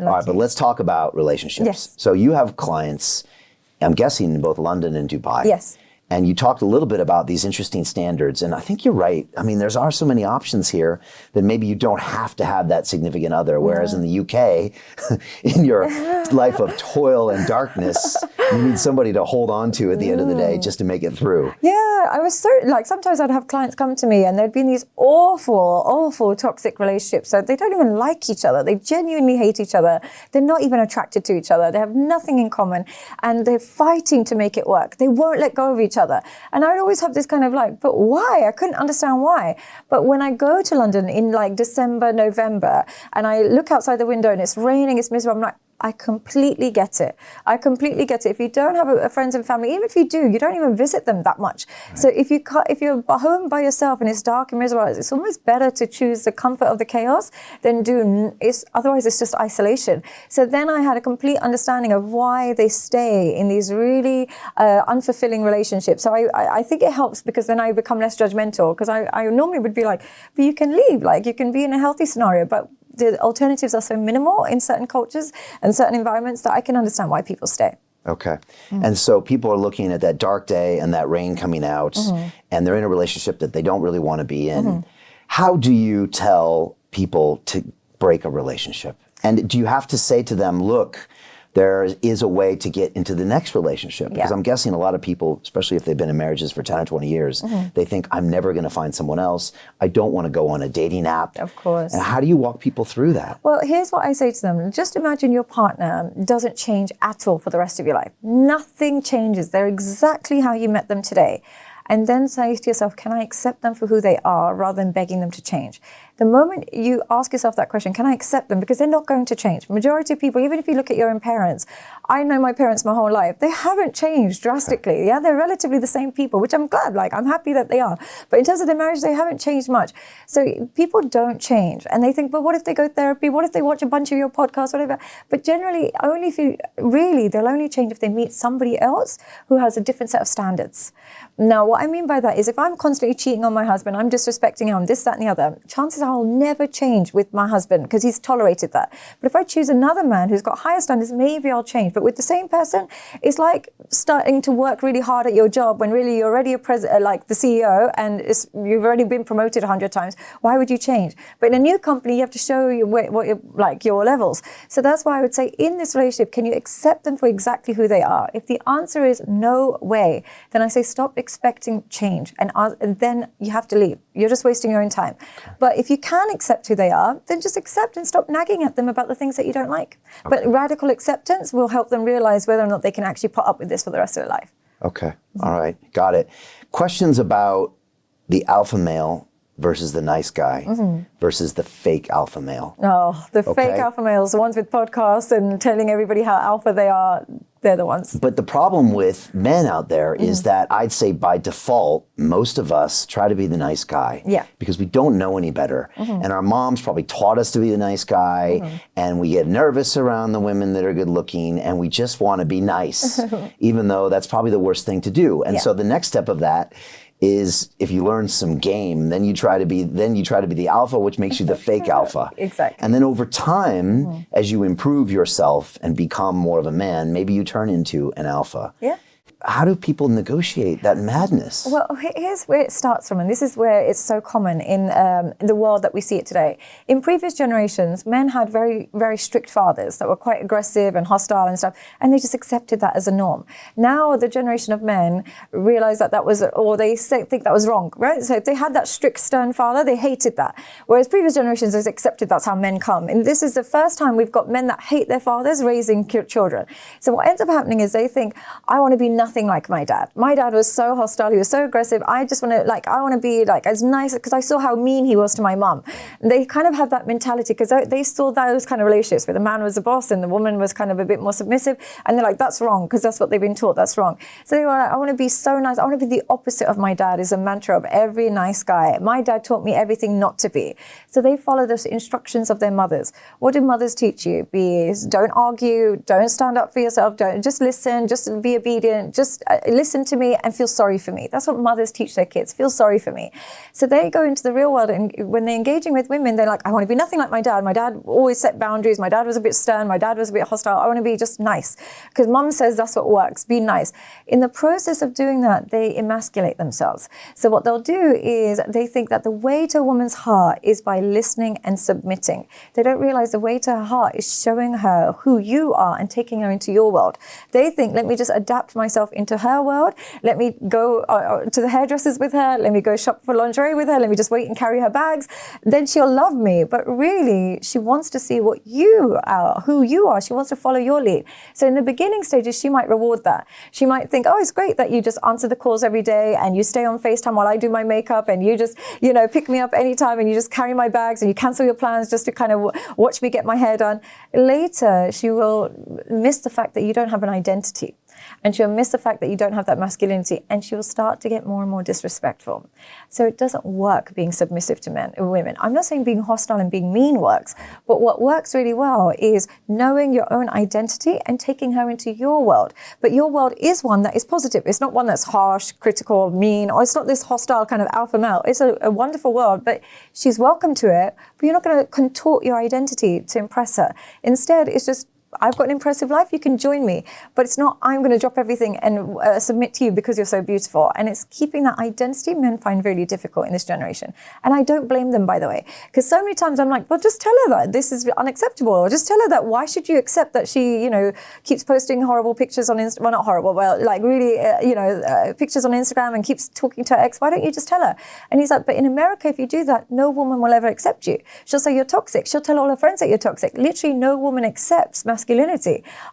All right, but let's talk about relationships. Yes. So you have clients, I'm guessing in both London and Dubai. Yes. And you talked a little bit about these interesting standards. And I think you're right. I mean, there are so many options here that maybe you don't have to have that significant other. Whereas in the UK, in your life of toil and darkness, you need somebody to hold on to at the end of the day just to make it through. Yeah, I was so, like, sometimes I'd have clients come to me and there'd be these awful toxic relationships. So they don't even like each other. They genuinely hate each other. They're not even attracted to each other. They have nothing in common and they're fighting to make it work. They won't let go of each other. And I'd always have this kind of like, but why? I couldn't understand why. But when I go to London in like December, November, and I look outside the window and it's raining, it's miserable, I'm like, I completely get it. I completely get it. If you don't have a friends and family, even if you do, you don't even visit them that much. Right. So if you're home by yourself and it's dark and miserable, it's almost better to choose the comfort of the chaos than otherwise it's just isolation. So then I had a complete understanding of why they stay in these really unfulfilling relationships. So I think it helps because then I become less judgmental because I normally would be like, but you can leave, like you can be in a healthy scenario, but the alternatives are so minimal in certain cultures and certain environments that I can understand why people stay. Okay. And so people are looking at that dark day and that rain coming out and they're in a relationship that they don't really want to be in. How do you tell people to break a relationship? And do you have to say to them, look, there is a way to get into the next relationship? Because I'm guessing a lot of people, especially if they've been in marriages for 10 or 20 years, they think, I'm never going to find someone else. I don't want to go on a dating app. Of course. And how do you walk people through that? Well, here's what I say to them. Just imagine your partner doesn't change at all for the rest of your life. Nothing changes. They're exactly how you met them today. And then say to yourself, can I accept them for who they are rather than begging them to change? The moment you ask yourself that question, can I accept them? Because they're not going to change. Majority of people, even if you look at your own parents, I know my parents my whole life, they haven't changed drastically. Yeah, they're relatively the same people, which I'm glad, like I'm happy that they are. But in terms of their marriage, they haven't changed much. So people don't change. And they think, but what if they go therapy? What if they watch a bunch of your podcasts, whatever? But generally, they'll only change if they meet somebody else who has a different set of standards. Now, what I mean by that is if I'm constantly cheating on my husband, I'm disrespecting him, this, that, and the other, chances are I'll never change with my husband because he's tolerated that. But if I choose another man who's got higher standards, maybe I'll change. But with the same person, it's like starting to work really hard at your job when really you're already like the CEO and you've already been promoted 100 times. Why would you change? But in a new company, you have to show your levels. So that's why I would say in this relationship, can you accept them for exactly who they are? If the answer is no way, then I say stop expecting change and then you have to leave. You're just wasting your own time. But if you can accept who they are, then just accept and stop nagging at them about the things that you don't like. Okay. But radical acceptance will help them realize whether or not they can actually put up with this for the rest of their life. Okay. All right. Got it. Questions about the alpha male versus the nice guy versus the fake alpha male. Oh, the fake alpha males, the ones with podcasts and telling everybody how alpha they are, they're the ones. But the problem with men out there is that I'd say by default, most of us try to be the nice guy because we don't know any better. And our moms probably taught us to be the nice guy and we get nervous around the women that are good looking and we just want to be nice, even though that's probably the worst thing to do. And so the next step of that is if you learn some game, then you try to be the alpha, which makes you the fake alpha. Exactly. And then over time, as you improve yourself and become more of a man, maybe you turn into an alpha. Yeah. How do people negotiate that madness? Well, here's where it starts from, and this is where it's so common in the world that we see it today. In previous generations, men had very, very strict fathers that were quite aggressive and hostile and stuff, and they just accepted that as a norm. Now, the generation of men realize that was, or they think that was wrong, right? So if they had that strict, stern father, they hated that. Whereas previous generations has accepted that's how men come. And this is the first time we've got men that hate their fathers raising children. So what ends up happening is they think, I want to be nothing like my dad. My dad was so hostile. He was so aggressive. I want to be like as nice because I saw how mean he was to my mum. And they kind of have that mentality because they saw those kind of relationships where the man was the boss and the woman was kind of a bit more submissive. And they're like, that's wrong because that's what they've been taught. That's wrong. So they were like, I want to be so nice. I want to be the opposite of my dad is a mantra of every nice guy. My dad taught me everything not to be. So they follow the instructions of their mothers. What did mothers teach you? Don't argue. Don't stand up for yourself. Don't just listen. Just be obedient. just listen to me and feel sorry for me. That's what mothers teach their kids, feel sorry for me. So they go into the real world, and when they're engaging with women, they're like, I want to be nothing like my dad. My dad always set boundaries. My dad was a bit stern. My dad was a bit hostile. I want to be just nice because mum says that's what works, be nice. In the process of doing that, they emasculate themselves. So what they'll do is they think that the way to a woman's heart is by listening and submitting. They don't realize the way to her heart is showing her who you are and taking her into your world. They think, let me just adapt myself into her world. Let me go to the hairdressers with her. Let me go shop for lingerie with her. Let me just wait and carry her bags. Then she'll love me. But really, she wants to see what you are, who you are. She wants to follow your lead. So in the beginning stages, she might reward that. She might think, oh, it's great that you just answer the calls every day and you stay on FaceTime while I do my makeup and you just, pick me up anytime and you just carry my bags and you cancel your plans just to kind of watch me get my hair done. Later, she will miss the fact that you don't have an identity. And she'll miss the fact that you don't have that masculinity, and she will start to get more and more disrespectful. So it doesn't work being submissive to women. I'm not saying being hostile and being mean works, but what works really well is knowing your own identity and taking her into your world. But your world is one that is positive. It's not one that's harsh, critical, mean, or it's not this hostile kind of alpha male. It's a wonderful world, but she's welcome to it, but you're not going to contort your identity to impress her. Instead, it's just, I've got an impressive life, you can join me. But it's not, I'm going to drop everything and submit to you because you're so beautiful. And it's keeping that identity men find really difficult in this generation. And I don't blame them, by the way. Because so many times I'm like, well, just tell her that this is unacceptable. Or just tell her that, why should you accept that she, keeps posting horrible pictures on Instagram? Well, not horrible, well, like really, pictures on Instagram and keeps talking to her ex. Why don't you just tell her? And he's like, but in America, if you do that, no woman will ever accept you. She'll say you're toxic. She'll tell all her friends that you're toxic. Literally, no woman accepts masculinity.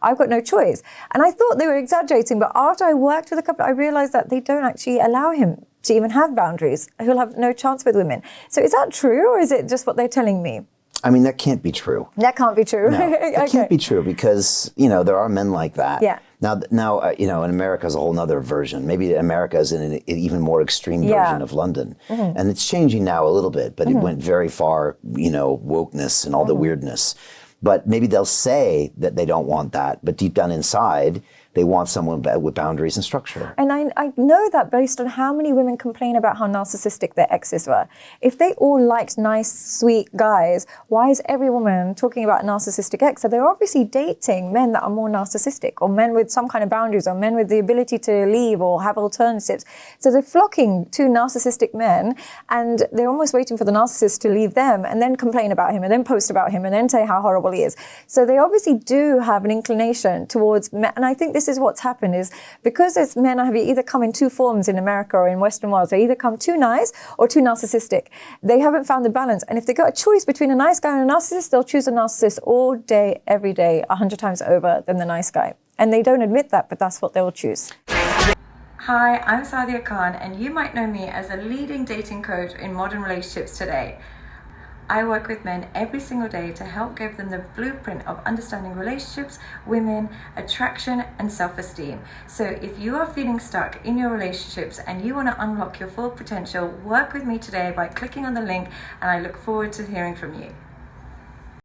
I've got no choice. And I thought they were exaggerating, but after I worked with a couple, I realized that they don't actually allow him to even have boundaries. He'll have no chance with women. So is that true, or is it just what they're telling me? I mean, that can't be true. That can't be true. No, that can't be true because, there are men like that. Yeah. Now, in America is a whole nother version. Maybe America is in an even more extreme version of London. Mm-hmm. And it's changing now a little bit, but it went very far, wokeness and all the weirdness. But maybe they'll say that they don't want that, but deep down inside, they want someone with boundaries and structure. And I know that based on how many women complain about how narcissistic their exes were. If they all liked nice, sweet guys, why is every woman talking about a narcissistic ex? So they're obviously dating men that are more narcissistic, or men with some kind of boundaries, or men with the ability to leave or have alternatives. So they're flocking to narcissistic men, and they're almost waiting for the narcissist to leave them and then complain about him and then post about him and then say how horrible he is. So they obviously do have an inclination towards men. And I think this is what's happened is because as men have either come in two forms in America or in Western worlds, they either come too nice or too narcissistic. They haven't found the balance. And if they got a choice between a nice guy and a narcissist, they'll choose a narcissist all day, every day, 100 times over than the nice guy. And they don't admit that, but that's what they'll choose. Hi, I'm Sadia Khan, and you might know me as a leading dating coach in modern relationships today. I work with men every single day to help give them the blueprint of understanding relationships, women, attraction, and self-esteem. So if you are feeling stuck in your relationships and you want to unlock your full potential, work with me today by clicking on the link, and I look forward to hearing from you.